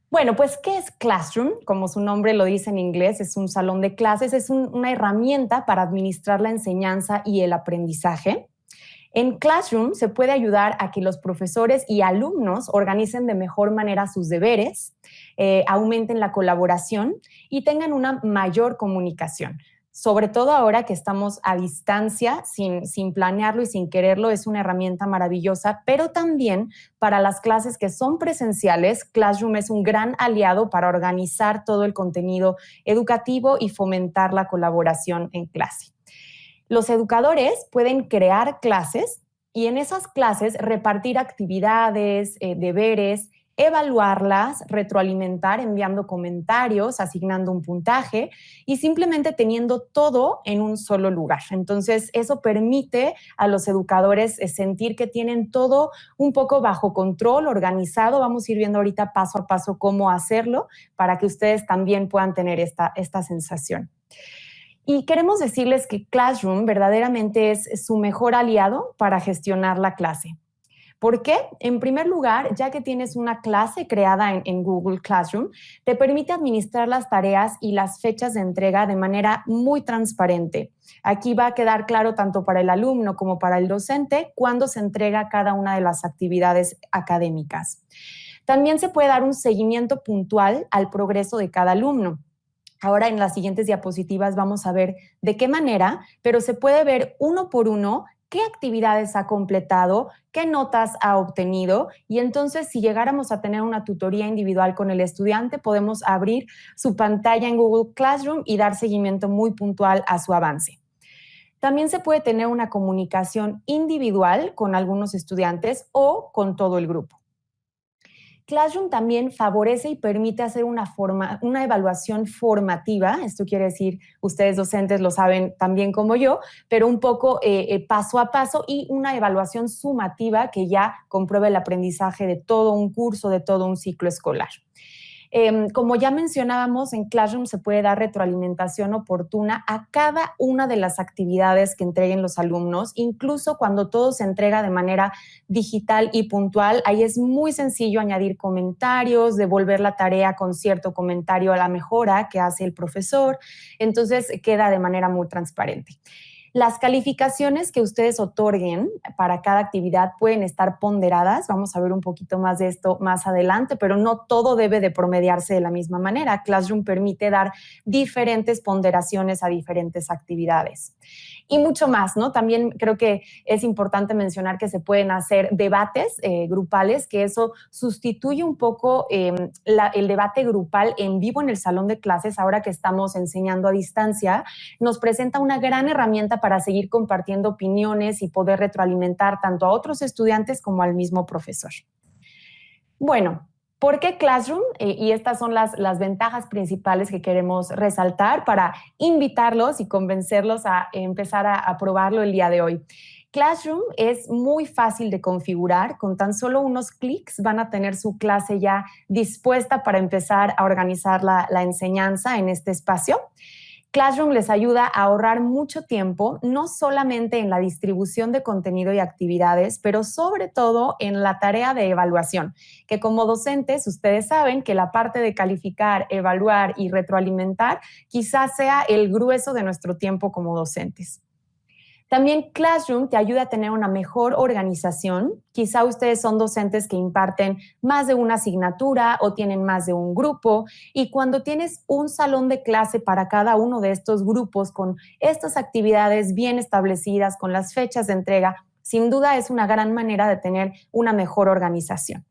Bueno, pues, ¿qué es Classroom? Como su nombre lo dice en inglés, es un salón de clases, es una herramienta para administrar la enseñanza y el aprendizaje. En Classroom se puede ayudar a que los profesores y alumnos organicen de mejor manera sus deberes, aumenten la colaboración y tengan una mayor comunicación. Sobre todo ahora que estamos a distancia, sin planearlo y sin quererlo, es una herramienta maravillosa, pero también para las clases que son presenciales, Classroom es un gran aliado para organizar todo el contenido educativo y fomentar la colaboración en clase. Los educadores pueden crear clases y en esas clases repartir actividades, deberes, evaluarlas, retroalimentar enviando comentarios, asignando un puntaje y simplemente teniendo todo en un solo lugar. Entonces, eso permite a los educadores sentir que tienen todo un poco bajo control, organizado. Vamos a ir viendo ahorita paso a paso cómo hacerlo para que ustedes también puedan tener esta sensación. Y queremos decirles que Classroom verdaderamente es su mejor aliado para gestionar la clase. ¿Por qué? En primer lugar, ya que tienes una clase creada en Google Classroom, te permite administrar las tareas y las fechas de entrega de manera muy transparente. Aquí va a quedar claro tanto para el alumno como para el docente cuándo se entrega cada una de las actividades académicas. También se puede dar un seguimiento puntual al progreso de cada alumno. Ahora en las siguientes diapositivas vamos a ver de qué manera, pero se puede ver uno por uno qué actividades ha completado, qué notas ha obtenido y entonces si llegáramos a tener una tutoría individual con el estudiante, podemos abrir su pantalla en Google Classroom y dar seguimiento muy puntual a su avance. También se puede tener una comunicación individual con algunos estudiantes o con todo el grupo. Classroom también favorece y permite hacer una evaluación formativa. Esto quiere decir, ustedes docentes lo saben también como yo, pero un poco paso a paso y una evaluación sumativa que ya compruebe el aprendizaje de todo un curso, de todo un ciclo escolar. Como ya mencionábamos, en Classroom se puede dar retroalimentación oportuna a cada una de las actividades que entreguen los alumnos, incluso cuando todo se entrega de manera digital y puntual. Ahí es muy sencillo añadir comentarios, devolver la tarea con cierto comentario a la mejora que hace el profesor. Entonces queda de manera muy transparente. Las calificaciones que ustedes otorguen para cada actividad pueden estar ponderadas. Vamos a ver un poquito más de esto más adelante, pero no todo debe de promediarse de la misma manera. Classroom permite dar diferentes ponderaciones a diferentes actividades. Y mucho más, ¿no? También creo que es importante mencionar que se pueden hacer debates grupales, que eso sustituye un poco el debate grupal en vivo en el salón de clases, ahora que estamos enseñando a distancia, nos presenta una gran herramienta para seguir compartiendo opiniones y poder retroalimentar tanto a otros estudiantes como al mismo profesor. Bueno, ¿por qué Classroom? Y estas son las ventajas principales que queremos resaltar para invitarlos y convencerlos a empezar a probarlo el día de hoy. Classroom es muy fácil de configurar. Con tan solo unos clics van a tener su clase ya dispuesta para empezar a organizar la enseñanza en este espacio. Classroom les ayuda a ahorrar mucho tiempo, no solamente en la distribución de contenido y actividades, pero sobre todo en la tarea de evaluación, que como docentes ustedes saben que la parte de calificar, evaluar y retroalimentar quizás sea el grueso de nuestro tiempo como docentes. También Classroom te ayuda a tener una mejor organización. Quizá ustedes son docentes que imparten más de una asignatura o tienen más de un grupo y cuando tienes un salón de clase para cada uno de estos grupos con estas actividades bien establecidas, con las fechas de entrega, sin duda es una gran manera de tener una mejor organización.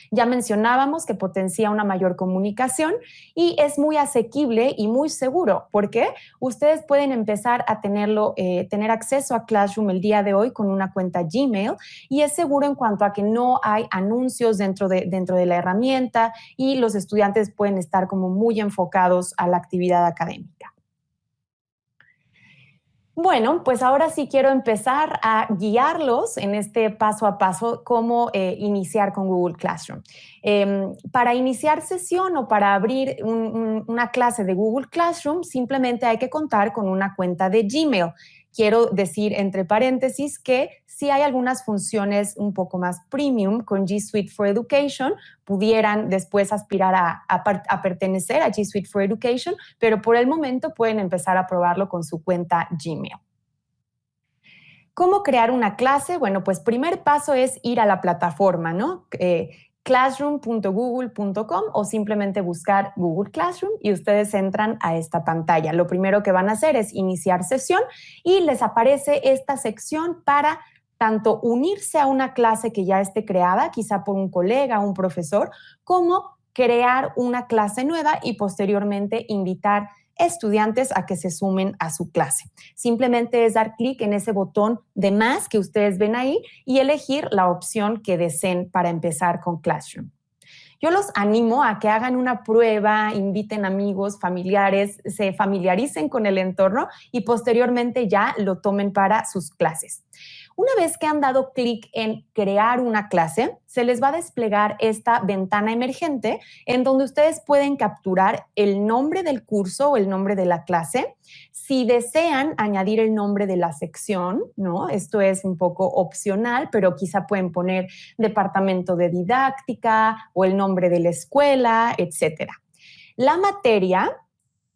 Ya mencionábamos que potencia una mayor comunicación y es muy asequible y muy seguro. ¿Por qué? Ustedes pueden empezar a tener acceso a Classroom el día de hoy con una cuenta Gmail y es seguro en cuanto a que no hay anuncios dentro de la herramienta y los estudiantes pueden estar como muy enfocados a la actividad académica. Bueno, pues ahora sí quiero empezar a guiarlos en este paso a paso, cómo iniciar con Google Classroom. Para iniciar sesión o para abrir una clase de Google Classroom, simplemente hay que contar con una cuenta de Gmail. quiero decir entre paréntesis que sí hay algunas funciones un poco más premium con G Suite for Education, pudieran después aspirar a pertenecer a G Suite for Education, pero por el momento pueden empezar a probarlo con su cuenta Gmail. ¿Cómo crear una clase? Bueno, pues primer paso es ir a la plataforma, ¿no? Classroom.google.com o simplemente buscar Google Classroom y ustedes entran a esta pantalla. Lo primero que van a hacer es iniciar sesión y les aparece esta sección para tanto unirse a una clase que ya esté creada, quizá por un colega o un profesor, como crear una clase nueva y posteriormente invitar estudiantes a que se sumen a su clase. Simplemente es dar clic en ese botón de más que ustedes ven ahí y elegir la opción que deseen para empezar con Classroom. Yo los animo a que hagan una prueba, inviten amigos, familiares, se familiaricen con el entorno y posteriormente ya lo tomen para sus clases. Una vez que han dado clic en crear una clase, se les va a desplegar esta ventana emergente en donde ustedes pueden capturar el nombre del curso o el nombre de la clase. Si desean añadir el nombre de la sección, ¿no? Esto es un poco opcional, pero quizá pueden poner departamento de didáctica o el nombre de la escuela, etcétera. La materia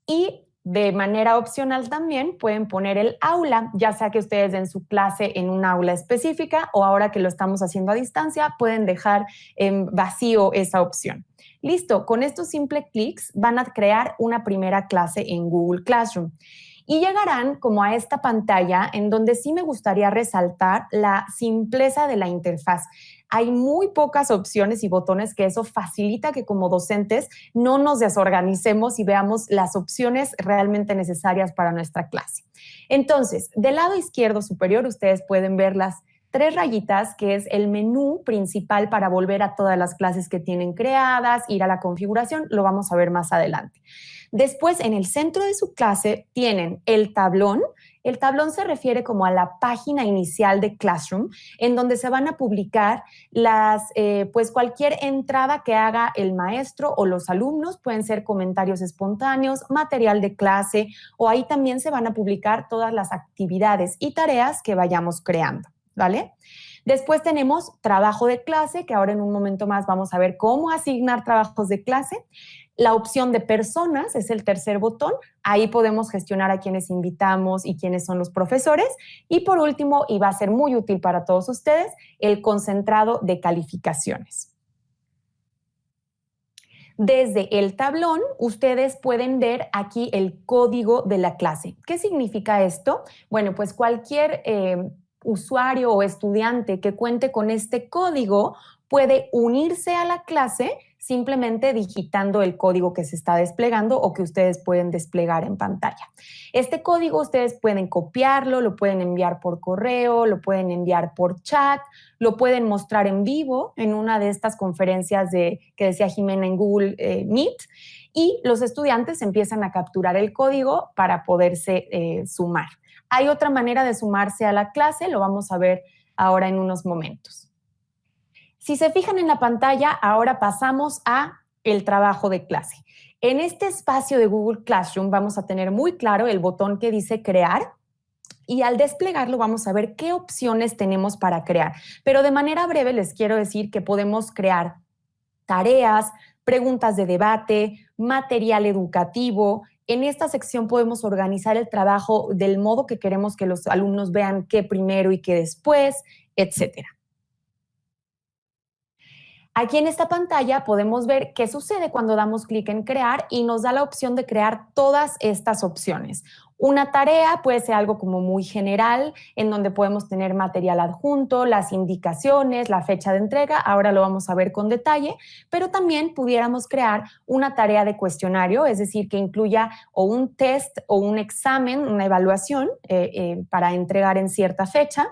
y de manera opcional también pueden poner el aula, ya sea que ustedes den su clase en un aula específica o ahora que lo estamos haciendo a distancia, pueden dejar en vacío esa opción. Listo, con estos simples clics van a crear una primera clase en Google Classroom. Y llegarán como a esta pantalla en donde sí me gustaría resaltar la simpleza de la interfaz. Hay muy pocas opciones y botones que eso facilita que como docentes no nos desorganicemos y veamos las opciones realmente necesarias para nuestra clase. Entonces, del lado izquierdo superior ustedes pueden ver las 3 rayitas, que es el menú principal para volver a todas las clases que tienen creadas, ir a la configuración, lo vamos a ver más adelante. Después, en el centro de su clase tienen el tablón. El tablón se refiere como a la página inicial de Classroom, en donde se van a publicar pues cualquier entrada que haga el maestro o los alumnos. Pueden ser comentarios espontáneos, material de clase, o ahí también se van a publicar todas las actividades y tareas que vayamos creando, ¿vale? Después tenemos trabajo de clase, que ahora en un momento más vamos a ver cómo asignar trabajos de clase. La opción de personas es el tercer botón. Ahí podemos gestionar a quienes invitamos y quiénes son los profesores. Y por último, y va a ser muy útil para todos ustedes, el concentrado de calificaciones. Desde el tablón, ustedes pueden ver aquí el código de la clase. ¿Qué significa esto? Bueno, pues cualquier usuario o estudiante que cuente con este código puede unirse a la clase simplemente digitando el código que se está desplegando o que ustedes pueden desplegar en pantalla. Este código ustedes pueden copiarlo, lo pueden enviar por correo, lo pueden enviar por chat, lo pueden mostrar en vivo en una de estas conferencias que decía Jimena en Google Meet, y los estudiantes empiezan a capturar el código para poderse sumar. Hay otra manera de sumarse a la clase, lo vamos a ver ahora en unos momentos. Si se fijan en la pantalla, ahora pasamos a el trabajo de clase. En este espacio de Google Classroom vamos a tener muy claro el botón que dice crear y al desplegarlo vamos a ver qué opciones tenemos para crear. Pero de manera breve les quiero decir que podemos crear tareas, preguntas de debate, material educativo. En esta sección podemos organizar el trabajo del modo que queremos que los alumnos vean qué primero y qué después, etcétera. Aquí en esta pantalla podemos ver qué sucede cuando damos clic en crear y nos da la opción de crear todas estas opciones. Una tarea puede ser algo como muy general, en donde podemos tener material adjunto, las indicaciones, la fecha de entrega, ahora lo vamos a ver con detalle, pero también pudiéramos crear una tarea de cuestionario, es decir, que incluya o un test o un examen, una evaluación para entregar en cierta fecha.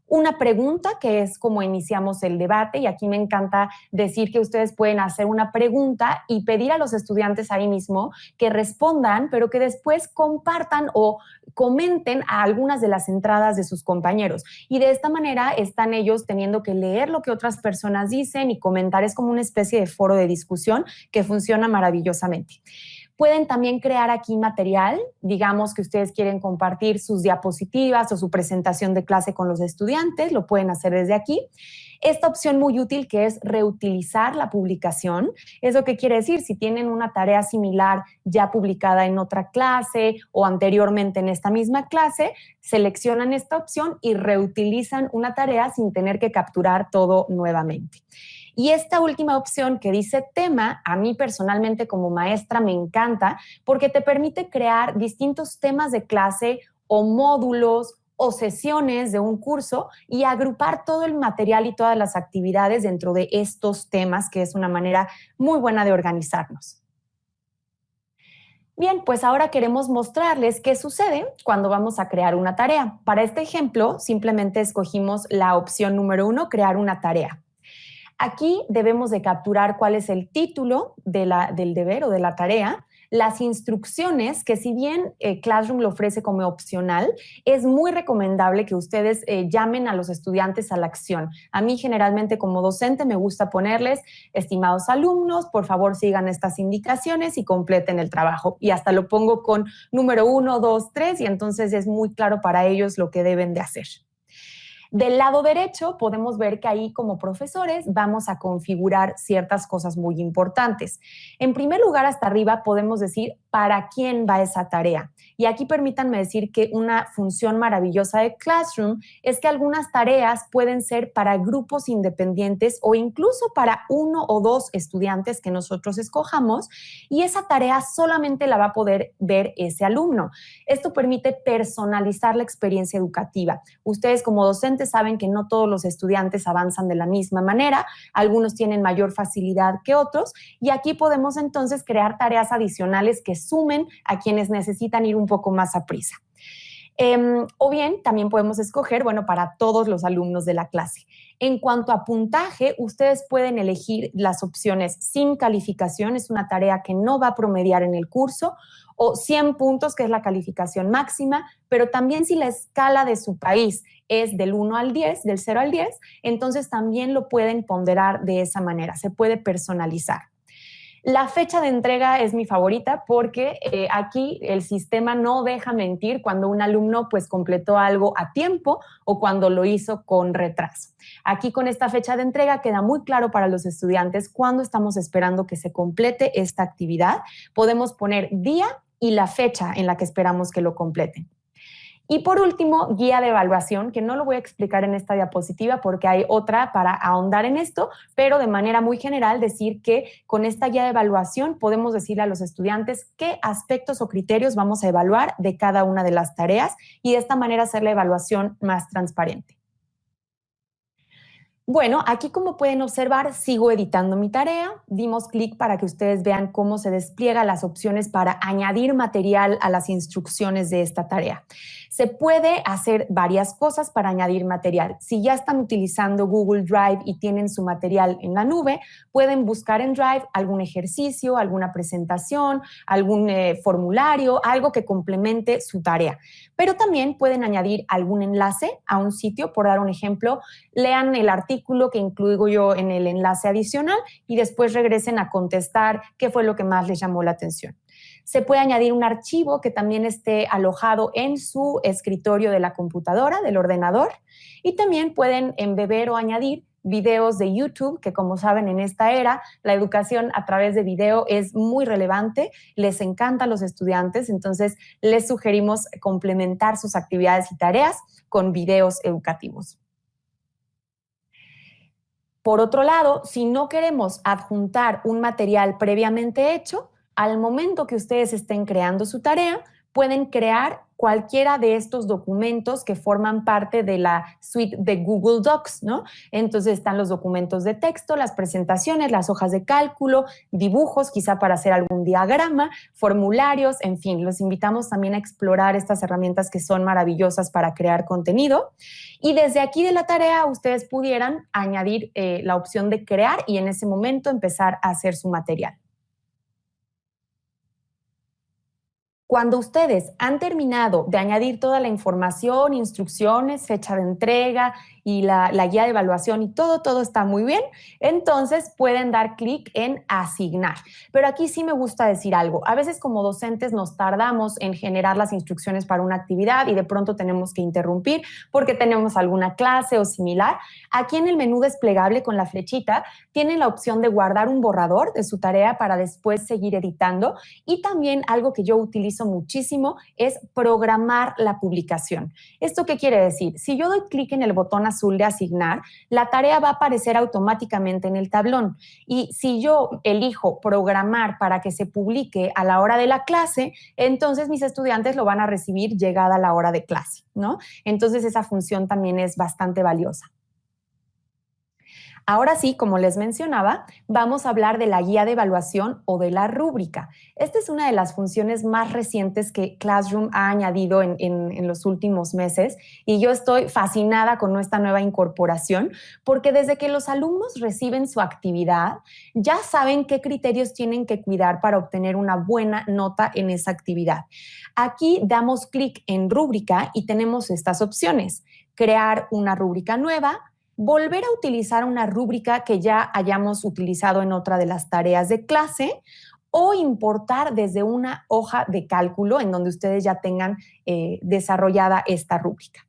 Una pregunta, que es como iniciamos el debate, y aquí me encanta decir que ustedes pueden hacer una pregunta y pedir a los estudiantes ahí mismo que respondan, pero que después compartan o comenten a algunas de las entradas de sus compañeros. Y de esta manera están ellos teniendo que leer lo que otras personas dicen y comentar. Es como una especie de foro de discusión que funciona maravillosamente. Pueden también crear aquí material, digamos que ustedes quieren compartir sus diapositivas o su presentación de clase con los estudiantes, lo pueden hacer desde aquí. Esta opción muy útil que es reutilizar la publicación, ¿eso qué quiere decir? Si tienen una tarea similar ya publicada en otra clase o anteriormente en esta misma clase, seleccionan esta opción y reutilizan una tarea sin tener que capturar todo nuevamente. Y esta última opción que dice tema, a mí personalmente como maestra me encanta porque te permite crear distintos temas de clase o módulos o sesiones de un curso y agrupar todo el material y todas las actividades dentro de estos temas, que es una manera muy buena de organizarnos. Bien, pues ahora queremos mostrarles qué sucede cuando vamos a crear una tarea. Para este ejemplo, simplemente escogimos la opción número 1, crear una tarea. Aquí debemos de capturar cuál es el título del deber o de la tarea, las instrucciones, que si bien Classroom lo ofrece como opcional, es muy recomendable que ustedes llamen a los estudiantes a la acción. A mí generalmente como docente me gusta ponerles, estimados alumnos, por favor sigan estas indicaciones y completen el trabajo. Y hasta lo pongo con número 1, 2, 3 y entonces es muy claro para ellos lo que deben de hacer. Del lado derecho podemos ver que ahí como profesores vamos a configurar ciertas cosas muy importantes. En primer lugar, hasta arriba podemos decir para quién va esa tarea. Y aquí permítanme decir que una función maravillosa de Classroom es que algunas tareas pueden ser para grupos independientes o incluso para 1 o 2 estudiantes que nosotros escojamos y esa tarea solamente la va a poder ver ese alumno. Esto permite personalizar la experiencia educativa. Ustedes como docentes saben que no todos los estudiantes avanzan de la misma manera, algunos tienen mayor facilidad que otros y aquí podemos entonces crear tareas adicionales que sumen a quienes necesitan ir un poco más a prisa. O bien también podemos escoger, bueno, para todos los alumnos de la clase. En cuanto a puntaje, ustedes pueden elegir las opciones sin calificación, es una tarea que no va a promediar en el curso, o 100 puntos, que es la calificación máxima, pero también si la escala de su país es del 1 al 10, del 0 al 10, entonces también lo pueden ponderar de esa manera, se puede personalizar. La fecha de entrega es mi favorita porque aquí el sistema no deja mentir cuando un alumno pues completó algo a tiempo o cuando lo hizo con retraso. Aquí con esta fecha de entrega queda muy claro para los estudiantes cuándo estamos esperando que se complete esta actividad. Podemos poner día y la fecha en la que esperamos que lo completen. Y por último, guía de evaluación, que no lo voy a explicar en esta diapositiva porque hay otra para ahondar en esto, pero de manera muy general decir que con esta guía de evaluación podemos decirle a los estudiantes qué aspectos o criterios vamos a evaluar de cada una de las tareas y de esta manera hacer la evaluación más transparente. Bueno, aquí como pueden observar, sigo editando mi tarea. Dimos clic para que ustedes vean cómo se despliegan las opciones para añadir material a las instrucciones de esta tarea. Se puede hacer varias cosas para añadir material. Si ya están utilizando Google Drive y tienen su material en la nube, pueden buscar en Drive algún ejercicio, alguna presentación, algún formulario, algo que complemente su tarea. Pero también pueden añadir algún enlace a un sitio, por dar un ejemplo, lean el artículo que incluyo yo en el enlace adicional y después regresen a contestar qué fue lo que más les llamó la atención. Se puede añadir un archivo que también esté alojado en su escritorio de la computadora, del ordenador, y también pueden embeber o añadir videos de YouTube, que como saben en esta era la educación a través de video es muy relevante, les encanta a los estudiantes, entonces les sugerimos complementar sus actividades y tareas con videos educativos. Por otro lado, si no queremos adjuntar un material previamente hecho, al momento que ustedes estén creando su tarea, pueden crear cualquiera de estos documentos que forman parte de la suite de Google Docs, ¿no? Entonces están los documentos de texto, las presentaciones, las hojas de cálculo, dibujos, quizá para hacer algún diagrama, formularios, en fin, los invitamos también a explorar estas herramientas que son maravillosas para crear contenido. Y desde aquí de la tarea ustedes pudieran añadir la opción de crear y en ese momento empezar a hacer su material. Cuando ustedes han terminado de añadir toda la información, instrucciones, fecha de entrega y la guía de evaluación y todo está muy bien, entonces pueden dar clic en asignar. Pero aquí sí me gusta decir algo. A veces como docentes nos tardamos en generar las instrucciones para una actividad y de pronto tenemos que interrumpir porque tenemos alguna clase o similar. Aquí en el menú desplegable con la flechita tienen la opción de guardar un borrador de su tarea para después seguir editando, y también algo que yo utilizo muchísimo es programar la publicación. ¿Esto qué quiere decir? Si yo doy clic en el botón azul de asignar, la tarea va a aparecer automáticamente en el tablón, y si yo elijo programar para que se publique a la hora de la clase, entonces mis estudiantes lo van a recibir llegada la hora de clase, ¿no? Entonces esa función también es bastante valiosa. Ahora sí, como les mencionaba, vamos a hablar de la guía de evaluación o de la rúbrica. Esta es una de las funciones más recientes que Classroom ha añadido en los últimos meses, y yo estoy fascinada con esta nueva incorporación porque desde que los alumnos reciben su actividad, ya saben qué criterios tienen que cuidar para obtener una buena nota en esa actividad. Aquí damos clic en rúbrica y tenemos estas opciones: crear una rúbrica nueva, volver a utilizar una rúbrica que ya hayamos utilizado en otra de las tareas de clase, o importar desde una hoja de cálculo en donde ustedes ya tengan desarrollada esta rúbrica.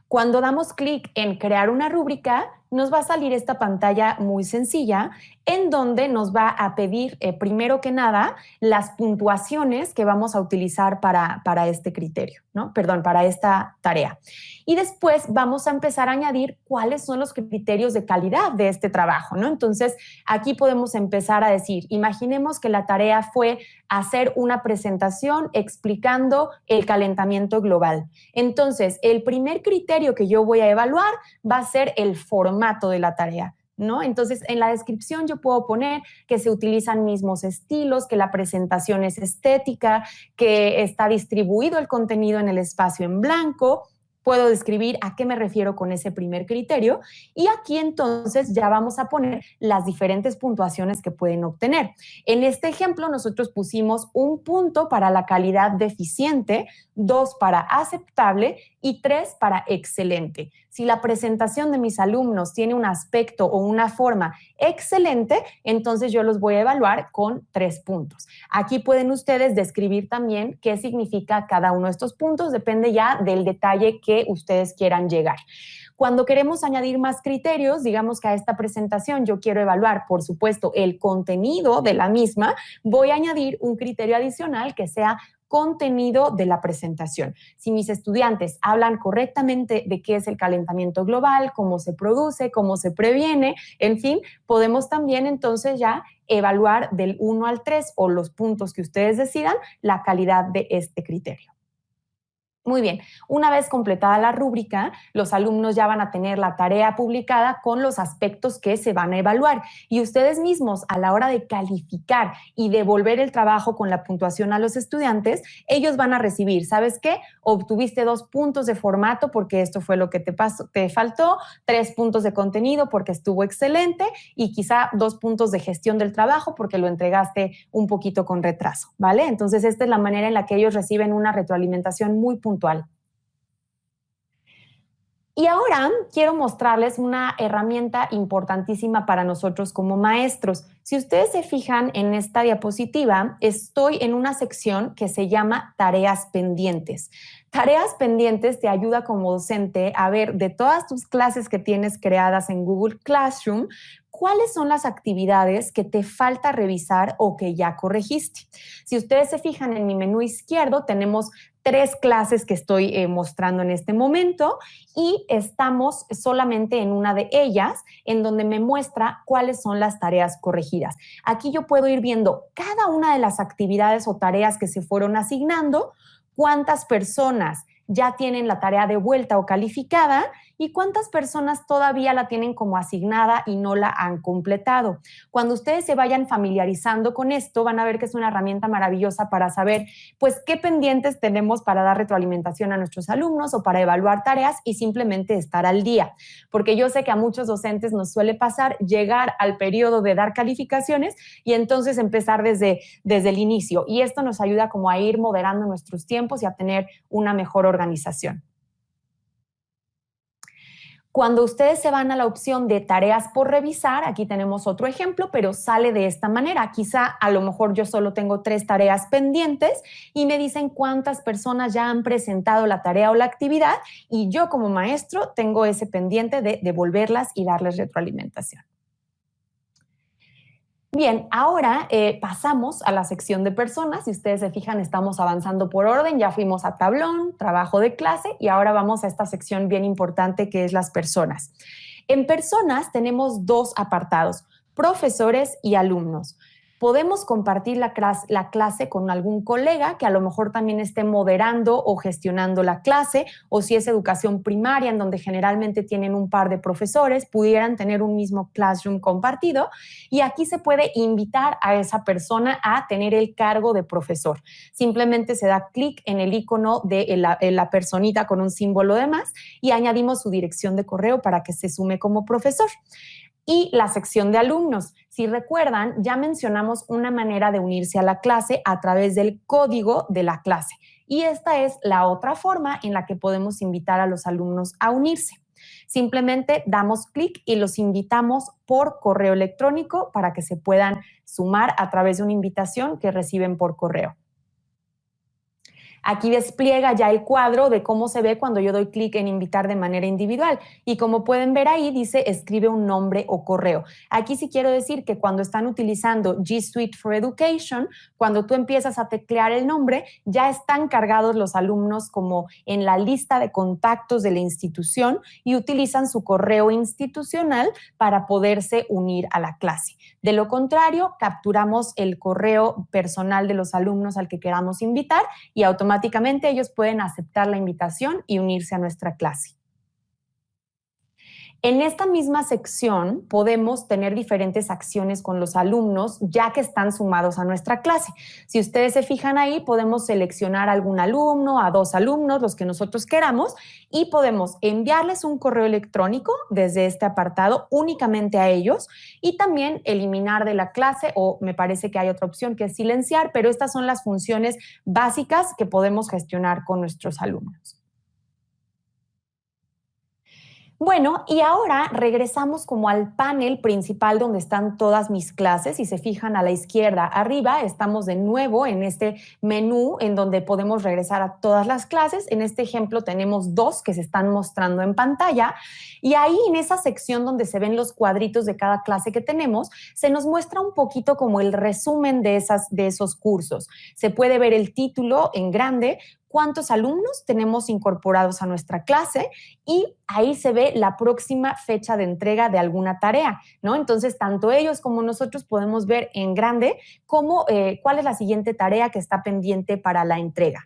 Cuando damos clic en crear una rúbrica, nos va a salir esta pantalla muy sencilla en donde nos va a pedir, primero que nada, las puntuaciones que vamos a utilizar para este criterio, ¿no? Perdón, para esta tarea. Y después vamos a empezar a añadir cuáles son los criterios de calidad de este trabajo, ¿no? Entonces, aquí podemos empezar a decir, imaginemos que la tarea fue hacer una presentación explicando el calentamiento global. Entonces, el primer criterio que yo voy a evaluar va a ser el formato de la tarea, ¿no? Entonces, en la descripción yo puedo poner que se utilizan mismos estilos, que la presentación es estética, que está distribuido el contenido en el espacio en blanco. Puedo describir a qué me refiero con ese primer criterio, y aquí entonces ya vamos a poner las diferentes puntuaciones que pueden obtener. En este ejemplo nosotros pusimos 1 punto para la calidad deficiente, 2 para aceptable y 3 para excelente. Si la presentación de mis alumnos tiene un aspecto o una forma excelente, entonces yo los voy a evaluar con 3 puntos. Aquí pueden ustedes describir también qué significa cada uno de estos puntos, depende ya del detalle que ustedes quieran llegar. Cuando queremos añadir más criterios, digamos que a esta presentación yo quiero evaluar, por supuesto, el contenido de la misma, voy a añadir un criterio adicional que sea contenido de la presentación. Si mis estudiantes hablan correctamente de qué es el calentamiento global, cómo se produce, cómo se previene, en fin, podemos también entonces ya evaluar del 1 al 3 o los puntos que ustedes decidan la calidad de este criterio. Muy bien, una vez completada la rúbrica, los alumnos ya van a tener la tarea publicada con los aspectos que se van a evaluar, y ustedes mismos a la hora de calificar y devolver el trabajo con la puntuación a los estudiantes, ellos van a recibir, ¿sabes qué? Obtuviste 2 puntos de formato porque esto fue lo que te faltó, 3 puntos de contenido porque estuvo excelente, y quizá 2 puntos de gestión del trabajo porque lo entregaste un poquito con retraso, ¿vale? Entonces esta es la manera en la que ellos reciben una retroalimentación muy puntual. Y ahora quiero mostrarles una herramienta importantísima para nosotros como maestros. Si ustedes se fijan en esta diapositiva, estoy en una sección que se llama tareas pendientes. Tareas pendientes te ayuda como docente a ver de todas tus clases que tienes creadas en Google Classroom, cuáles son las actividades que te falta revisar o que ya corregiste. Si ustedes se fijan en mi menú izquierdo, tenemos 3 clases que estoy mostrando en este momento, y estamos solamente en una de ellas en donde me muestra cuáles son las tareas corregidas. Aquí yo puedo ir viendo cada una de las actividades o tareas que se fueron asignando, cuántas personas ya tienen la tarea de vuelta o calificada y cuántas personas todavía la tienen como asignada y no la han completado. Cuando ustedes se vayan familiarizando con esto, van a ver que es una herramienta maravillosa para saber, pues, qué pendientes tenemos para dar retroalimentación a nuestros alumnos o para evaluar tareas y simplemente estar al día. Porque yo sé que a muchos docentes nos suele pasar llegar al periodo de dar calificaciones y entonces empezar desde el inicio. Y esto nos ayuda como a ir moderando nuestros tiempos y a tener una mejor organización. Cuando ustedes se van a la opción de tareas por revisar, aquí tenemos otro ejemplo, pero sale de esta manera. Quizá a lo mejor yo solo tengo 3 tareas pendientes y me dicen cuántas personas ya han presentado la tarea o la actividad y yo como maestro tengo ese pendiente de devolverlas y darles retroalimentación. Bien, ahora pasamos a la sección de personas. Si ustedes se fijan, estamos avanzando por orden. Ya fuimos a tablón, trabajo de clase y ahora vamos a esta sección bien importante que es las personas. En personas tenemos 2 apartados, profesores y alumnos. Podemos compartir la clase con algún colega que a lo mejor también esté moderando o gestionando la clase, o si es educación primaria, en donde generalmente tienen un par de profesores, pudieran tener un mismo classroom compartido, y aquí se puede invitar a esa persona a tener el cargo de profesor. Simplemente se da clic en el icono de la personita con un símbolo de más y añadimos su dirección de correo para que se sume como profesor. Y la sección de alumnos. Si recuerdan, ya mencionamos una manera de unirse a la clase a través del código de la clase. Y esta es la otra forma en la que podemos invitar a los alumnos a unirse. Simplemente damos clic y los invitamos por correo electrónico para que se puedan sumar a través de una invitación que reciben por correo. Aquí despliega ya el cuadro de cómo se ve cuando yo doy clic en invitar de manera individual. Y como pueden ver ahí, dice escribe un nombre o correo. Aquí sí quiero decir que cuando están utilizando G Suite for Education, cuando tú empiezas a teclear el nombre, ya están cargados los alumnos como en la lista de contactos de la institución y utilizan su correo institucional para poderse unir a la clase. De lo contrario, capturamos el correo personal de los alumnos al que queramos invitar y automáticamente ellos pueden aceptar la invitación y unirse a nuestra clase. En esta misma sección podemos tener diferentes acciones con los alumnos ya que están sumados a nuestra clase. Si ustedes se fijan ahí, podemos seleccionar a algún alumno, a 2 alumnos, los que nosotros queramos, y podemos enviarles un correo electrónico desde este apartado únicamente a ellos y también eliminar de la clase, o me parece que hay otra opción que es silenciar, pero estas son las funciones básicas que podemos gestionar con nuestros alumnos. Bueno, y ahora regresamos como al panel principal donde están todas mis clases. Si se fijan a la izquierda arriba, estamos de nuevo en este menú en donde podemos regresar a todas las clases. En este ejemplo tenemos 2 que se están mostrando en pantalla y ahí en esa sección donde se ven los cuadritos de cada clase que tenemos, se nos muestra un poquito como el resumen de esos cursos. Se puede ver el título en grande, cuántos alumnos tenemos incorporados a nuestra clase y ahí se ve la próxima fecha de entrega de alguna tarea, ¿no? Entonces, tanto ellos como nosotros podemos ver en grande cuál es la siguiente tarea que está pendiente para la entrega.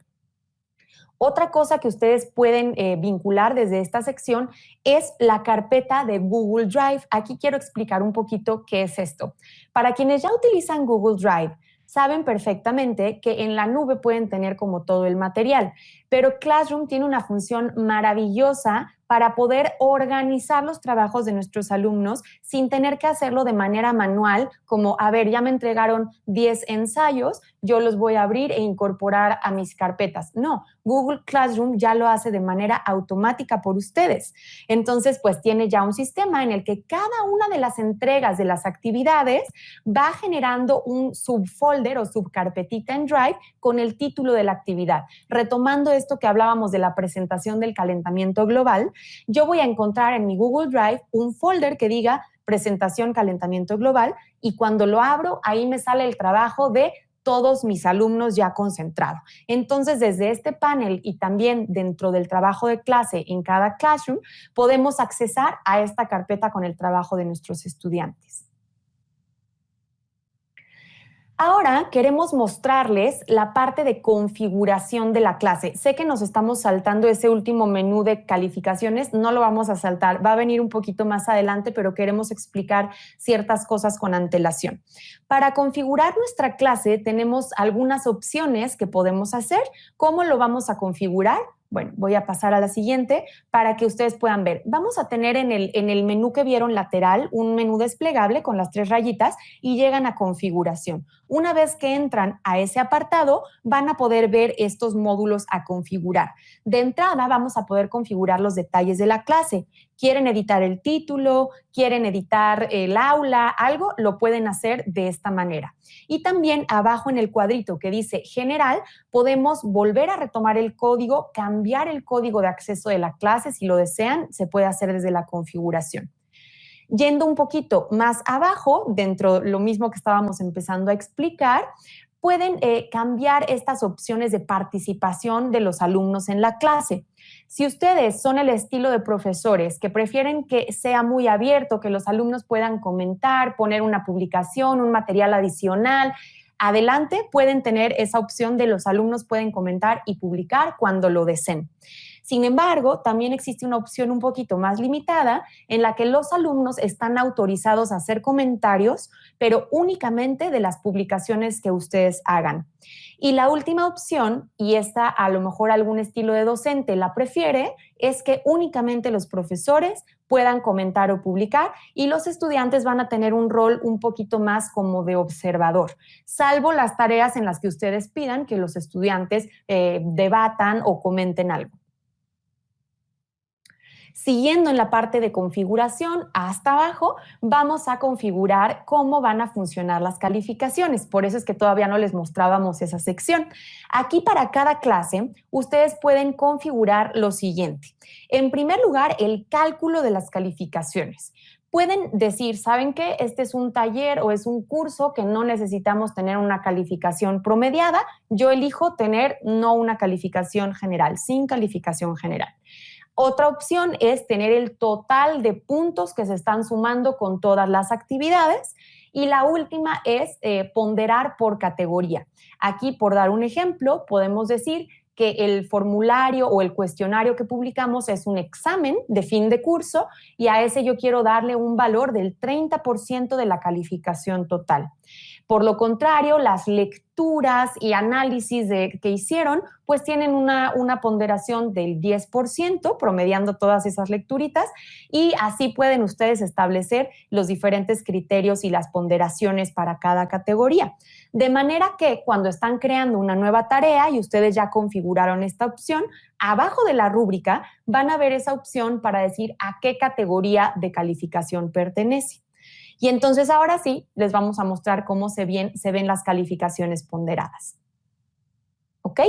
Otra cosa que ustedes pueden vincular desde esta sección es la carpeta de Google Drive. Aquí quiero explicar un poquito qué es esto. Para quienes ya utilizan Google Drive, saben perfectamente que en la nube pueden tener como todo el material, pero Classroom tiene una función maravillosa para poder organizar los trabajos de nuestros alumnos sin tener que hacerlo de manera manual, como, a ver, ya me entregaron 10 ensayos, yo los voy a abrir e incorporar a mis carpetas. No, Google Classroom ya lo hace de manera automática por ustedes. Entonces, pues tiene ya un sistema en el que cada una de las entregas de las actividades va generando un subfolder o subcarpetita en Drive con el título de la actividad. Retomando esto que hablábamos de la presentación del calentamiento global, yo voy a encontrar en mi Google Drive un folder que diga presentación calentamiento global y cuando lo abro, ahí me sale el trabajo de todos mis alumnos ya concentrado. Entonces, desde este panel y también dentro del trabajo de clase en cada classroom, podemos accesar a esta carpeta con el trabajo de nuestros estudiantes. Ahora queremos mostrarles la parte de configuración de la clase. Sé que nos estamos saltando ese último menú de calificaciones, no lo vamos a saltar, va a venir un poquito más adelante, pero queremos explicar ciertas cosas con antelación. Para configurar nuestra clase tenemos algunas opciones que podemos hacer. ¿Cómo lo vamos a configurar? Bueno, voy a pasar a la siguiente para que ustedes puedan ver. Vamos a tener en el menú que vieron lateral un menú desplegable con las 3 rayitas y llegan a configuración. Una vez que entran a ese apartado, van a poder ver estos módulos a configurar. De entrada, vamos a poder configurar los detalles de la clase. quieren editar el título, quieren editar el aula, algo, lo pueden hacer de esta manera. Y también abajo en el cuadrito que dice general, podemos volver a retomar el código, cambiar el código de acceso de la clase, si lo desean, se puede hacer desde la configuración. Yendo un poquito más abajo, dentro de lo mismo que estábamos empezando a explicar, pueden cambiar estas opciones de participación de los alumnos en la clase. Si ustedes son el estilo de profesores que prefieren que sea muy abierto, que los alumnos puedan comentar, poner una publicación, un material adicional, adelante pueden tener esa opción de los alumnos pueden comentar y publicar cuando lo deseen. Sin embargo, también existe una opción un poquito más limitada en la que los alumnos están autorizados a hacer comentarios, pero únicamente de las publicaciones que ustedes hagan. Y la última opción, y esta a lo mejor algún estilo de docente la prefiere, es que únicamente los profesores puedan comentar o publicar y los estudiantes van a tener un rol un poquito más como de observador, salvo las tareas en las que ustedes pidan que los estudiantes debatan o comenten algo. Siguiendo en la parte de configuración, hasta abajo, vamos a configurar cómo van a funcionar las calificaciones. Por eso es que todavía no les mostrábamos esa sección. Aquí para cada clase, ustedes pueden configurar lo siguiente. En primer lugar, el cálculo de las calificaciones. Pueden decir, ¿saben qué? Este es un taller o es un curso que no necesitamos tener una calificación promediada. Yo elijo tener no una calificación general, sin calificación general. Otra opción es tener el total de puntos que se están sumando con todas las actividades. Y la última es ponderar por categoría. Aquí, por dar un ejemplo, podemos decir que el formulario o el cuestionario que publicamos es un examen de fin de curso y a ese yo quiero darle un valor del 30% de la calificación total. Por lo contrario, las lecturas y análisis que hicieron, pues tienen una ponderación del 10%, promediando todas esas lecturitas, y así pueden ustedes establecer los diferentes criterios y las ponderaciones para cada categoría. De manera que cuando están creando una nueva tarea y ustedes ya configuraron esta opción, abajo de la rúbrica van a ver esa opción para decir a qué categoría de calificación pertenece. Y entonces ahora sí, les vamos a mostrar cómo se ven las calificaciones ponderadas. ¿Ok?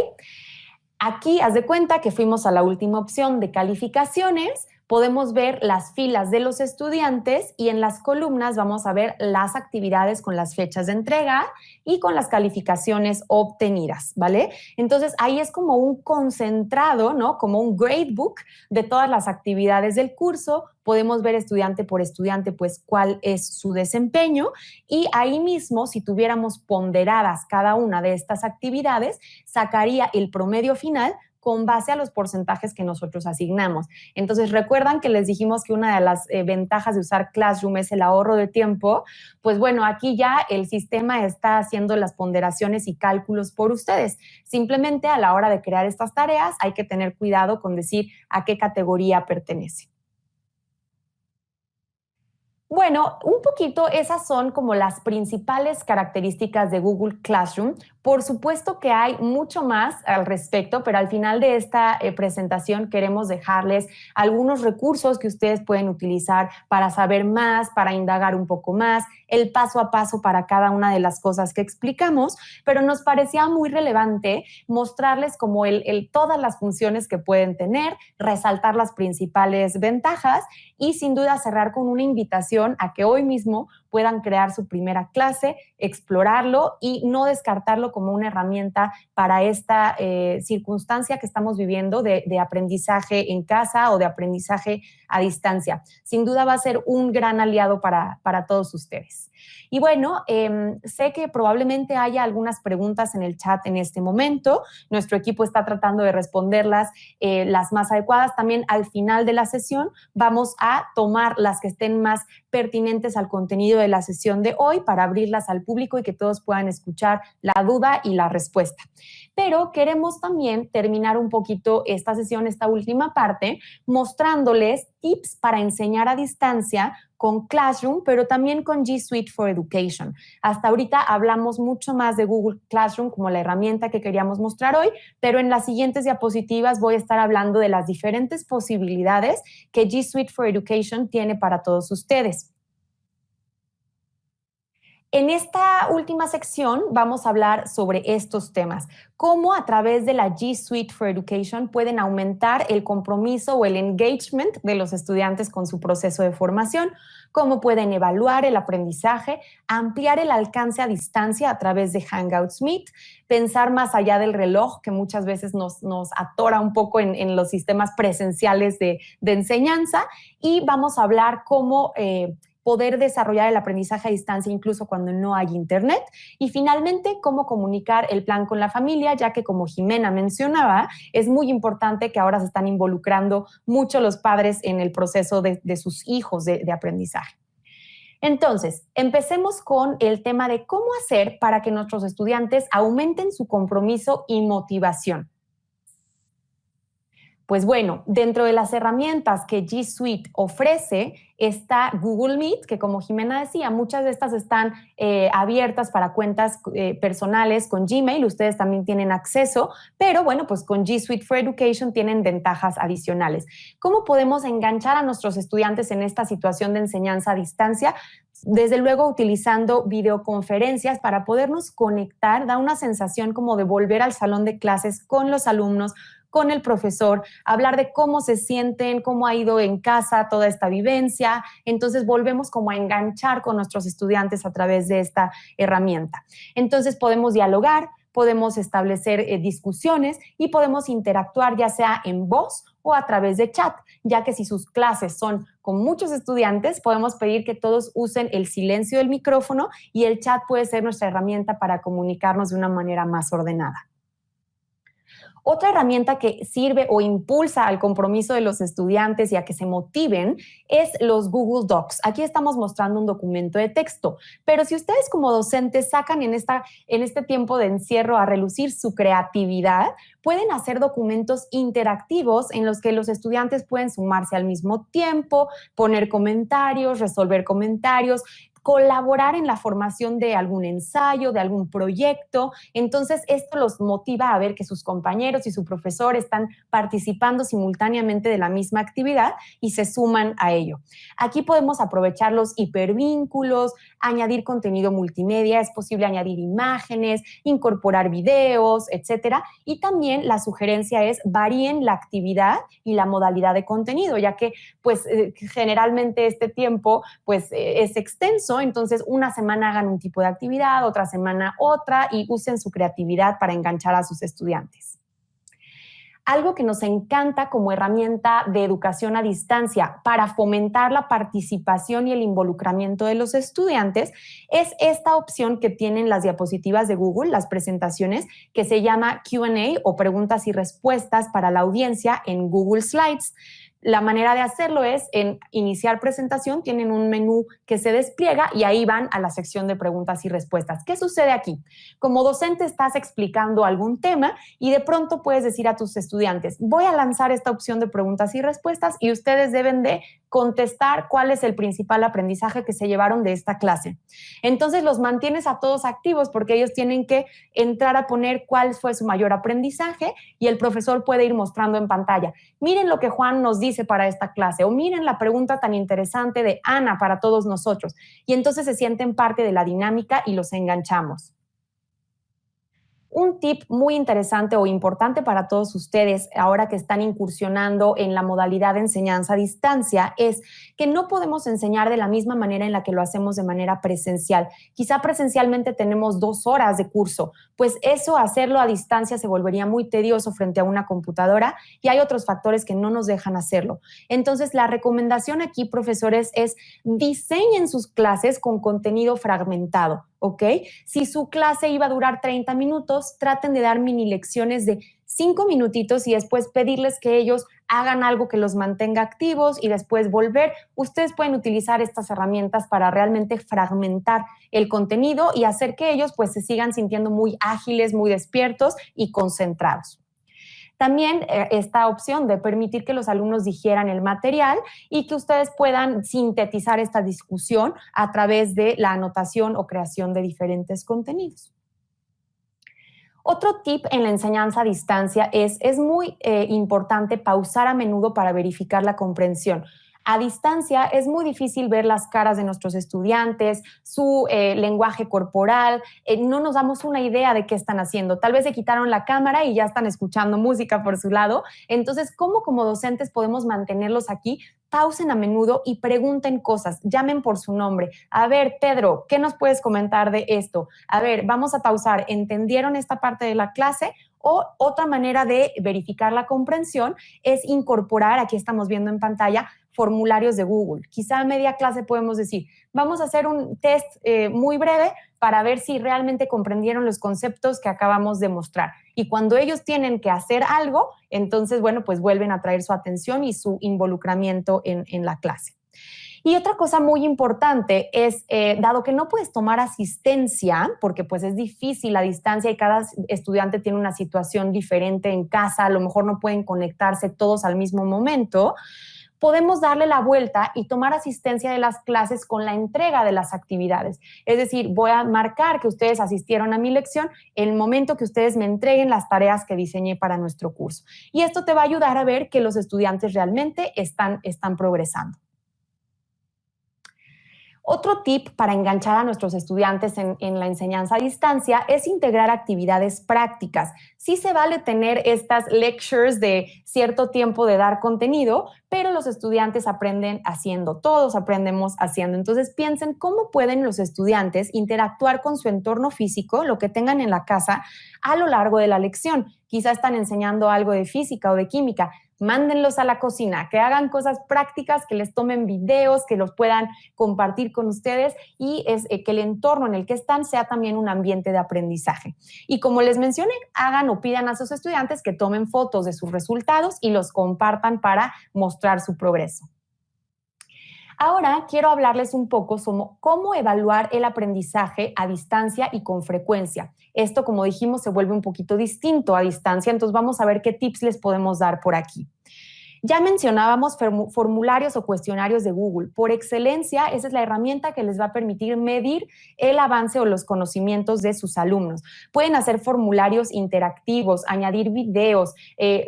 Aquí, haz de cuenta que fuimos a la última opción de calificaciones. Podemos ver las filas de los estudiantes y en las columnas vamos a ver las actividades con las fechas de entrega y con las calificaciones obtenidas, ¿vale? Entonces, ahí es como un concentrado, ¿no? Como un gradebook de todas las actividades del curso. Podemos ver estudiante por estudiante, pues, cuál es su desempeño. Y ahí mismo, si tuviéramos ponderadas cada una de estas actividades, sacaría el promedio final con base a los porcentajes que nosotros asignamos. Entonces, recuerdan que les dijimos que una de las ventajas de usar Classroom es el ahorro de tiempo. Pues bueno, aquí ya el sistema está haciendo las ponderaciones y cálculos por ustedes. Simplemente a la hora de crear estas tareas hay que tener cuidado con decir a qué categoría pertenece. Bueno, un poquito esas son como las principales características de Google Classroom. Por supuesto que hay mucho más al respecto, pero al final de esta presentación queremos dejarles algunos recursos que ustedes pueden utilizar para saber más, para indagar un poco más, el paso a paso para cada una de las cosas que explicamos, pero nos parecía muy relevante mostrarles como todas las funciones que pueden tener, resaltar las principales ventajas y sin duda cerrar con una invitación a que hoy mismo puedan crear su primera clase, explorarlo y no descartarlo como una herramienta para esta circunstancia que estamos viviendo de aprendizaje en casa o de aprendizaje a distancia. Sin duda va a ser un gran aliado para todos ustedes. Y bueno, sé que probablemente haya algunas preguntas en el chat en este momento. Nuestro equipo está tratando de responderlas las más adecuadas. También al final de la sesión vamos a tomar las que estén más pertinentes al contenido de la sesión de hoy para abrirlas al público y que todos puedan escuchar la duda y la respuesta. Pero queremos también terminar un poquito esta sesión, esta última parte, mostrándoles tips para enseñar a distancia con Classroom, pero también con G Suite for Education. Hasta ahorita hablamos mucho más de Google Classroom como la herramienta que queríamos mostrar hoy, pero en las siguientes diapositivas voy a estar hablando de las diferentes posibilidades que G Suite for Education tiene para todos ustedes. En esta última sección vamos a hablar sobre estos temas, cómo a través de la G Suite for Education pueden aumentar el compromiso o el engagement de los estudiantes con su proceso de formación, cómo pueden evaluar el aprendizaje, ampliar el alcance a distancia a través de Hangouts Meet, pensar más allá del reloj, que muchas veces nos atora un poco en los sistemas presenciales de enseñanza, y vamos a hablar cómo poder desarrollar el aprendizaje a distancia incluso cuando no hay internet. Y finalmente, cómo comunicar el plan con la familia, ya que como Jimena mencionaba, es muy importante que ahora se están involucrando mucho los padres en el proceso de sus hijos de aprendizaje. Entonces, empecemos con el tema de cómo hacer para que nuestros estudiantes aumenten su compromiso y motivación. Pues bueno, dentro de las herramientas que G Suite ofrece está Google Meet, que como Jimena decía, muchas de estas están abiertas para cuentas personales con Gmail, ustedes también tienen acceso, pero bueno, pues con G Suite for Education tienen ventajas adicionales. ¿Cómo podemos enganchar a nuestros estudiantes en esta situación de enseñanza a distancia? Desde luego utilizando videoconferencias para podernos conectar, da una sensación como de volver al salón de clases con los alumnos, con el profesor, hablar de cómo se sienten, cómo ha ido en casa toda esta vivencia. Entonces volvemos como a enganchar con nuestros estudiantes a través de esta herramienta. Entonces podemos dialogar, podemos establecer discusiones y podemos interactuar ya sea en voz o a través de chat, ya que si sus clases son con muchos estudiantes, podemos pedir que todos usen el silencio del micrófono y el chat puede ser nuestra herramienta para comunicarnos de una manera más ordenada. Otra herramienta que sirve o impulsa al compromiso de los estudiantes y a que se motiven es los Google Docs. Aquí estamos mostrando un documento de texto, pero si ustedes como docentes sacan en este tiempo de encierro a relucir su creatividad, pueden hacer documentos interactivos en los que los estudiantes pueden sumarse al mismo tiempo, poner comentarios, resolver comentarios, colaborar en la formación de algún ensayo, de algún proyecto. Entonces, esto los motiva a ver que sus compañeros y su profesor están participando simultáneamente de la misma actividad y se suman a ello. Aquí podemos aprovechar los hipervínculos, añadir contenido multimedia, es posible añadir imágenes, incorporar videos, etcétera. Y también la sugerencia es varíen la actividad y la modalidad de contenido, ya que pues generalmente este tiempo pues es extenso. Entonces, una semana hagan un tipo de actividad, otra semana otra y usen su creatividad para enganchar a sus estudiantes. Algo que nos encanta como herramienta de educación a distancia para fomentar la participación y el involucramiento de los estudiantes es esta opción que tienen las diapositivas de Google, las presentaciones, que se llama Q&A o preguntas y respuestas para la audiencia en Google Slides. La manera de hacerlo es en iniciar presentación, tienen un menú que se despliega y ahí van a la sección de preguntas y respuestas. ¿Qué sucede aquí? Como docente estás explicando algún tema y de pronto puedes decir a tus estudiantes, voy a lanzar esta opción de preguntas y respuestas y ustedes deben de contestar cuál es el principal aprendizaje que se llevaron de esta clase. Entonces los mantienes a todos activos porque ellos tienen que entrar a poner cuál fue su mayor aprendizaje y el profesor puede ir mostrando en pantalla. Miren lo que Juan nos dice para esta clase o miren la pregunta tan interesante de Ana para todos nosotros. Y entonces se sienten parte de la dinámica y los enganchamos. Un tip muy interesante o importante para todos ustedes ahora que están incursionando en la modalidad de enseñanza a distancia es que no podemos enseñar de la misma manera en la que lo hacemos de manera presencial. Quizá presencialmente tenemos 2 horas de curso, pues eso hacerlo a distancia se volvería muy tedioso frente a una computadora y hay otros factores que no nos dejan hacerlo. Entonces, la recomendación aquí, profesores, es diseñen sus clases con contenido fragmentado. ¿Ok? Si su clase iba a durar 30 minutos, traten de dar mini lecciones de 5 minutitos y después pedirles que ellos hagan algo que los mantenga activos y después volver. Ustedes pueden utilizar estas herramientas para realmente fragmentar el contenido y hacer que ellos pues se sigan sintiendo muy ágiles, muy despiertos y concentrados. También esta opción de permitir que los alumnos digieran el material y que ustedes puedan sintetizar esta discusión a través de la anotación o creación de diferentes contenidos. Otro tip en la enseñanza a distancia es muy importante pausar a menudo para verificar la comprensión. A distancia es muy difícil ver las caras de nuestros estudiantes, su lenguaje corporal, no nos damos una idea de qué están haciendo. Tal vez se quitaron la cámara y ya están escuchando música por su lado. Entonces, ¿cómo como docentes podemos mantenerlos aquí? Pausen a menudo y pregunten cosas, llamen por su nombre. A ver, Pedro, ¿qué nos puedes comentar de esto? A ver, vamos a pausar. ¿Entendieron esta parte de la clase? O otra manera de verificar la comprensión es incorporar, aquí estamos viendo en pantalla, formularios de Google. Quizá a media clase podemos decir, vamos a hacer un test muy breve para ver si realmente comprendieron los conceptos que acabamos de mostrar. Y cuando ellos tienen que hacer algo, entonces, bueno, pues vuelven a traer su atención y su involucramiento en la clase. Y otra cosa muy importante es, dado que no puedes tomar asistencia, porque pues es difícil a distancia y cada estudiante tiene una situación diferente en casa, a lo mejor no pueden conectarse todos al mismo momento, podemos darle la vuelta y tomar asistencia de las clases con la entrega de las actividades. Es decir, voy a marcar que ustedes asistieron a mi lección en el momento que ustedes me entreguen las tareas que diseñé para nuestro curso. Y esto te va a ayudar a ver que los estudiantes realmente están progresando. Otro tip para enganchar a nuestros estudiantes en la enseñanza a distancia es integrar actividades prácticas. Sí se vale tener estas lectures de cierto tiempo de dar contenido, pero los estudiantes aprenden haciendo, todos aprendemos haciendo. Entonces piensen cómo pueden los estudiantes interactuar con su entorno físico, lo que tengan en la casa, a lo largo de la lección. Quizá están enseñando algo de física o de química. Mándenlos a la cocina, que hagan cosas prácticas, que les tomen videos, que los puedan compartir con ustedes y que el entorno en el que están sea también un ambiente de aprendizaje. Y como les mencioné, hagan o pidan a sus estudiantes que tomen fotos de sus resultados y los compartan para mostrar su progreso. Ahora quiero hablarles un poco sobre cómo evaluar el aprendizaje a distancia y con frecuencia. Esto, como dijimos, se vuelve un poquito distinto a distancia, entonces vamos a ver qué tips les podemos dar por aquí. Ya mencionábamos formularios o cuestionarios de Google. Por excelencia, esa es la herramienta que les va a permitir medir el avance o los conocimientos de sus alumnos. Pueden hacer formularios interactivos, añadir videos,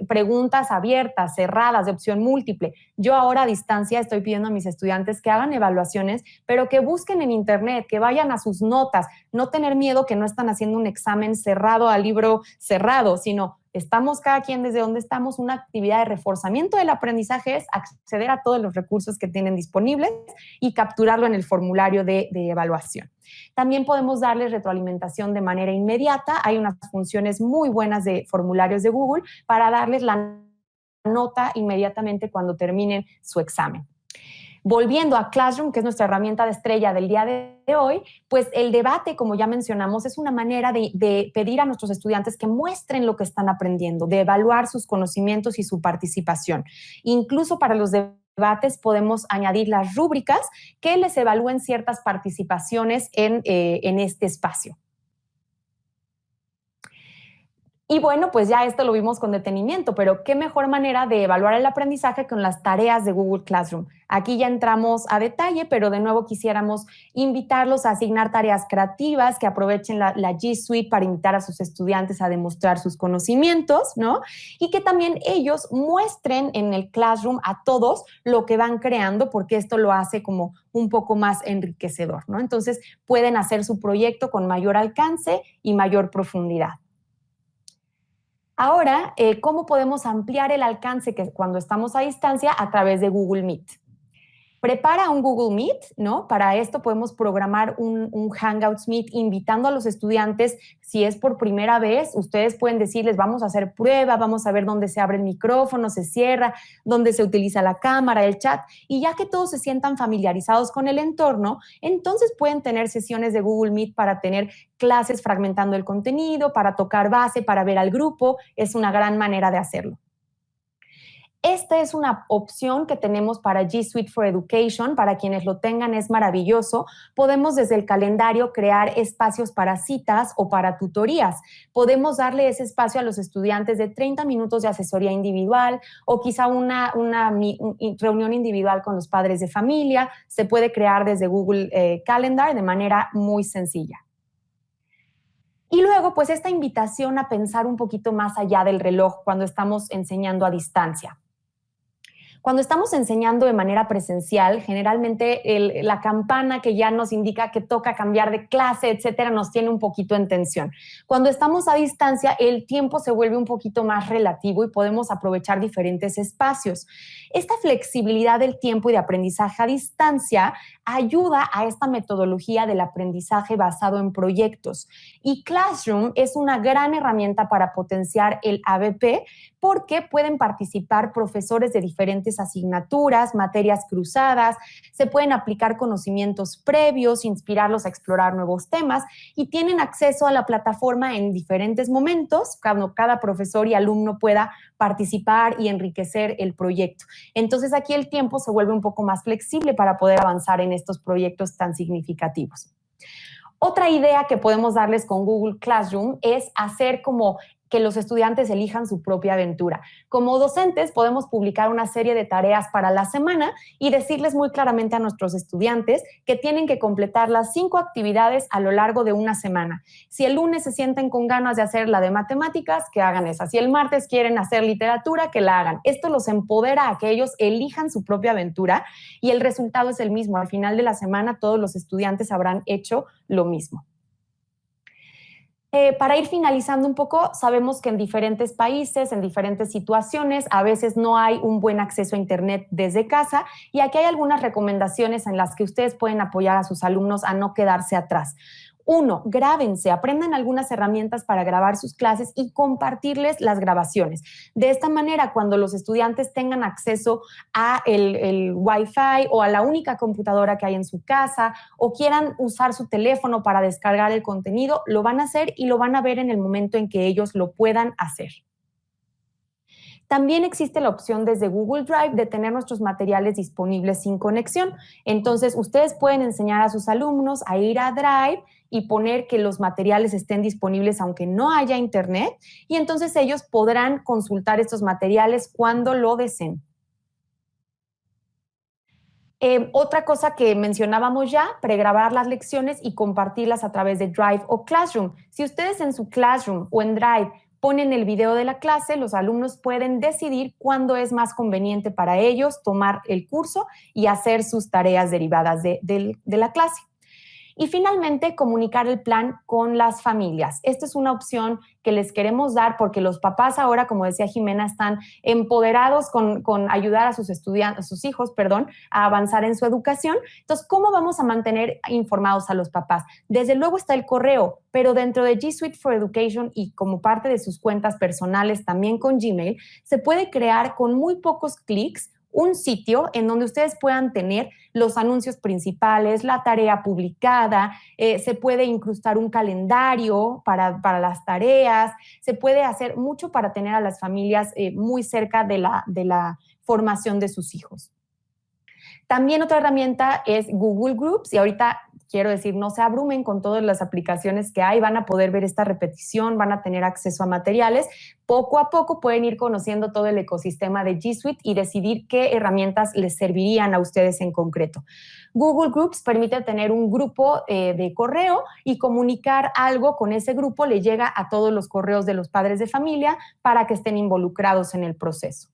preguntas abiertas, cerradas, de opción múltiple. Yo ahora a distancia estoy pidiendo a mis estudiantes que hagan evaluaciones, pero que busquen en internet, que vayan a sus notas, no tener miedo que no están haciendo un examen cerrado a libro cerrado, sino estamos cada quien desde donde estamos. Una actividad de reforzamiento del aprendizaje es acceder a todos los recursos que tienen disponibles y capturarlo en el formulario de evaluación. También podemos darles retroalimentación de manera inmediata. Hay unas funciones muy buenas de formularios de Google para darles la nota inmediatamente cuando terminen su examen. Volviendo a Classroom, que es nuestra herramienta de estrella del día de hoy, pues el debate, como ya mencionamos, es una manera de pedir a nuestros estudiantes que muestren lo que están aprendiendo, de evaluar sus conocimientos y su participación. Incluso para los debates podemos añadir las rúbricas que les evalúen ciertas participaciones en este espacio. Y bueno, pues ya esto lo vimos con detenimiento, pero qué mejor manera de evaluar el aprendizaje con las tareas de Google Classroom. Aquí ya entramos a detalle, pero de nuevo quisiéramos invitarlos a asignar tareas creativas, que aprovechen la G Suite para invitar a sus estudiantes a demostrar sus conocimientos, ¿no? Y que también ellos muestren en el Classroom a todos lo que van creando, porque esto lo hace como un poco más enriquecedor, ¿no? Entonces pueden hacer su proyecto con mayor alcance y mayor profundidad. Ahora, ¿cómo podemos ampliar el alcance que cuando estamos a distancia a través de Google Meet? Prepara un Google Meet, ¿no? Para esto podemos programar un Hangouts Meet invitando a los estudiantes. Si es por primera vez, ustedes pueden decirles, vamos a hacer prueba, vamos a ver dónde se abre el micrófono, se cierra, dónde se utiliza la cámara, el chat. Y ya que todos se sientan familiarizados con el entorno, entonces pueden tener sesiones de Google Meet para tener clases fragmentando el contenido, para tocar base, para ver al grupo. Es una gran manera de hacerlo. Esta es una opción que tenemos para G Suite for Education. Para quienes lo tengan es maravilloso. Podemos desde el calendario crear espacios para citas o para tutorías. Podemos darle ese espacio a los estudiantes de 30 minutos de asesoría individual o quizá una reunión individual con los padres de familia. Se puede crear desde Google Calendar de manera muy sencilla. Y luego, pues esta invitación a pensar un poquito más allá del reloj cuando estamos enseñando a distancia. Cuando estamos enseñando de manera presencial, generalmente la campana que ya nos indica que toca cambiar de clase, etcétera, nos tiene un poquito en tensión. Cuando estamos a distancia, el tiempo se vuelve un poquito más relativo y podemos aprovechar diferentes espacios. Esta flexibilidad del tiempo y de aprendizaje a distancia ayuda a esta metodología del aprendizaje basado en proyectos. Y Classroom es una gran herramienta para potenciar el ABP porque pueden participar profesores de diferentes asignaturas, materias cruzadas, se pueden aplicar conocimientos previos, inspirarlos a explorar nuevos temas y tienen acceso a la plataforma en diferentes momentos, cuando cada profesor y alumno pueda participar y enriquecer el proyecto. Entonces aquí el tiempo se vuelve un poco más flexible para poder avanzar en estos proyectos tan significativos. Otra idea que podemos darles con Google Classroom es hacer como que los estudiantes elijan su propia aventura. Como docentes podemos publicar una serie de tareas para la semana y decirles muy claramente a nuestros estudiantes que tienen que completar las 5 actividades a lo largo de una semana. Si el lunes se sienten con ganas de hacer la de matemáticas, que hagan esa. Si el martes quieren hacer literatura, que la hagan. Esto los empodera a que ellos elijan su propia aventura y el resultado es el mismo. Al final de la semana todos los estudiantes habrán hecho lo mismo. Para ir finalizando un poco, sabemos que en diferentes países, en diferentes situaciones, a veces no hay un buen acceso a Internet desde casa y aquí hay algunas recomendaciones en las que ustedes pueden apoyar a sus alumnos a no quedarse atrás. 1, grábense, aprendan algunas herramientas para grabar sus clases y compartirles las grabaciones. De esta manera, cuando los estudiantes tengan acceso a el Wi-Fi o a la única computadora que hay en su casa o quieran usar su teléfono para descargar el contenido, lo van a hacer y lo van a ver en el momento en que ellos lo puedan hacer. También existe la opción desde Google Drive de tener nuestros materiales disponibles sin conexión. Entonces, ustedes pueden enseñar a sus alumnos a ir a Drive y poner que los materiales estén disponibles aunque no haya internet y entonces ellos podrán consultar estos materiales cuando lo deseen. Otra cosa que mencionábamos ya, pregrabar las lecciones y compartirlas a través de Drive o Classroom. Si ustedes en su Classroom o en Drive ponen el video de la clase, los alumnos pueden decidir cuándo es más conveniente para ellos tomar el curso y hacer sus tareas derivadas de la clase. Y finalmente, comunicar el plan con las familias. Esta es una opción que les queremos dar porque los papás ahora, como decía Jimena, están empoderados con ayudar a sus estudiantes, a sus hijos, a avanzar en su educación. Entonces, ¿cómo vamos a mantener informados a los papás? Desde luego está el correo, pero dentro de G Suite for Education y como parte de sus cuentas personales también con Gmail, se puede crear con muy pocos clics un sitio en donde ustedes puedan tener los anuncios principales, la tarea publicada, se puede incrustar un calendario para las tareas, se puede hacer mucho para tener a las familias muy cerca de la formación de sus hijos. También otra herramienta es Google Groups y ahorita quiero decir, no se abrumen con todas las aplicaciones que hay, van a poder ver esta repetición, van a tener acceso a materiales. Poco a poco pueden ir conociendo todo el ecosistema de G Suite y decidir qué herramientas les servirían a ustedes en concreto. Google Groups permite tener un grupo de correo y comunicar algo con ese grupo, le llega a todos los correos de los padres de familia para que estén involucrados en el proceso.